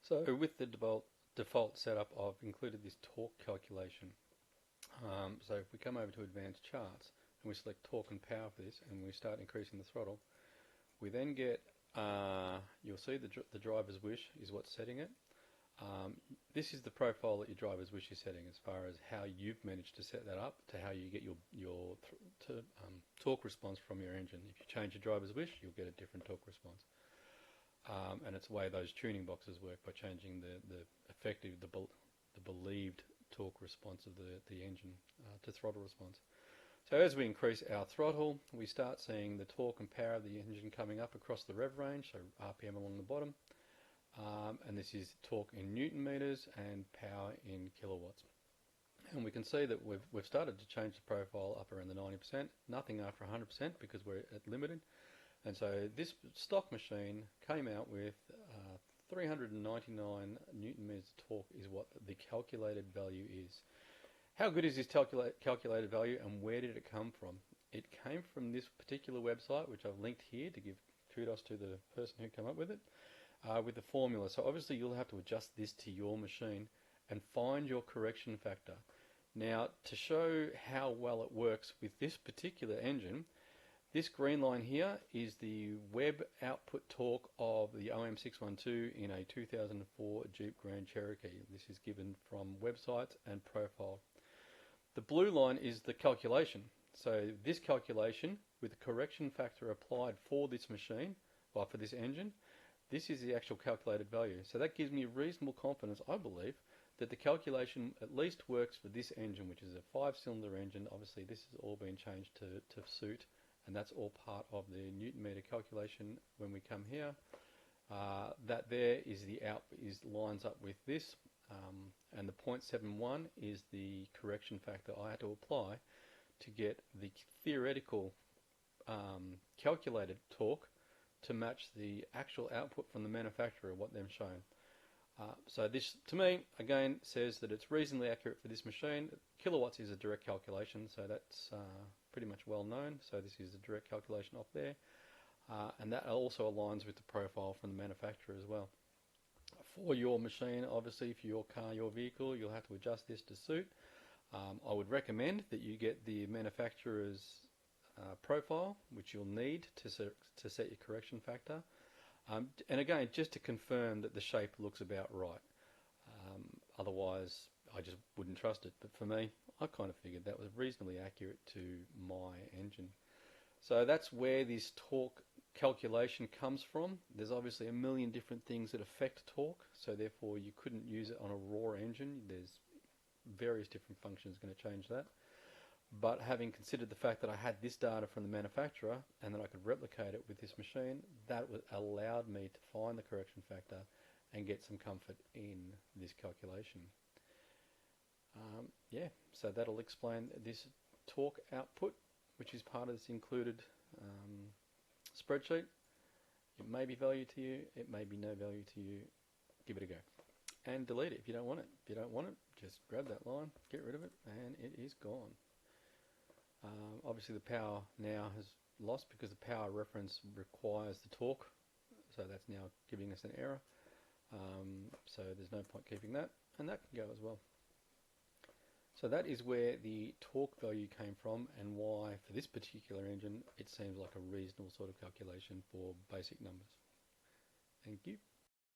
So with the default setup, I've included this torque calculation. So if we come over to advanced charts and we select torque and power for this and we start increasing the throttle, we then get, you'll see the driver's wish is what's setting it. This is the profile that your driver's wish is setting as far as how you've managed to set that up to how you get your torque response from your engine. If you change your driver's wish, you'll get a different torque response. And it's the way those tuning boxes work, by changing the believed torque response of the engine to throttle response. So as we increase our throttle, we start seeing the torque and power of the engine coming up across the rev range, so RPM along the bottom. And this is torque in Newton meters and power in kilowatts. And we can see that we've started to change the profile up around the 90%, nothing after 100% because we're at limited. And so this stock machine came out with 399 Newton meters of torque is what the calculated value is. How good is this calculated value, and where did it come from? It came from this particular website, which I've linked here to give kudos to the person who came up with it, with the formula. So obviously you'll have to adjust this to your machine and find your correction factor. Now, to show how well it works with this particular engine, this green line here is the web output torque of the OM612 in a 2004 Jeep Grand Cherokee. This is given from websites and profile. The blue line is the calculation. So this calculation with the correction factor applied for this machine, or for this engine, this is the actual calculated value. So that gives me reasonable confidence, I believe, that the calculation at least works for this engine, which is a 5-cylinder engine. Obviously this has all been changed to suit, and that's all part of the Newton meter calculation. When we come here, that there is lines up with this, and the 0.71 is the correction factor I had to apply to get the theoretical calculated torque to match the actual output from the manufacturer, what they've shown. So this, to me, again, says that it's reasonably accurate for this machine. Kilowatts is a direct calculation, so that's pretty much well known. So this is a direct calculation off there. And that also aligns with the profile from the manufacturer as well. For your machine, obviously, for your car, your vehicle, you'll have to adjust this to suit. I would recommend that you get the manufacturer's profile, which you'll need to set your correction factor. And again, just to confirm that the shape looks about right. Otherwise, I just wouldn't trust it. But for me, I kind of figured that was reasonably accurate to my engine. So that's where this torque calculation comes from. There's obviously a million different things that affect torque, so therefore you couldn't use it on a raw engine. There's various different functions going to change that. But having considered the fact that I had this data from the manufacturer and that I could replicate it with this machine, that allowed me to find the correction factor and get some comfort in this calculation. Yeah, so that'll explain this torque output, which is part of this included spreadsheet. It may be value to you, it may be no value to you. Give it a go. And delete it if you don't want it. If you don't want it, just grab that line, get rid of it, and it is gone. Obviously the power now has lost because the power reference requires the torque, so that's now giving us an error. So there's no point keeping that, and that can go as well. So that is where the torque value came from, and why for this particular engine it seems like a reasonable sort of calculation for basic numbers. Thank you.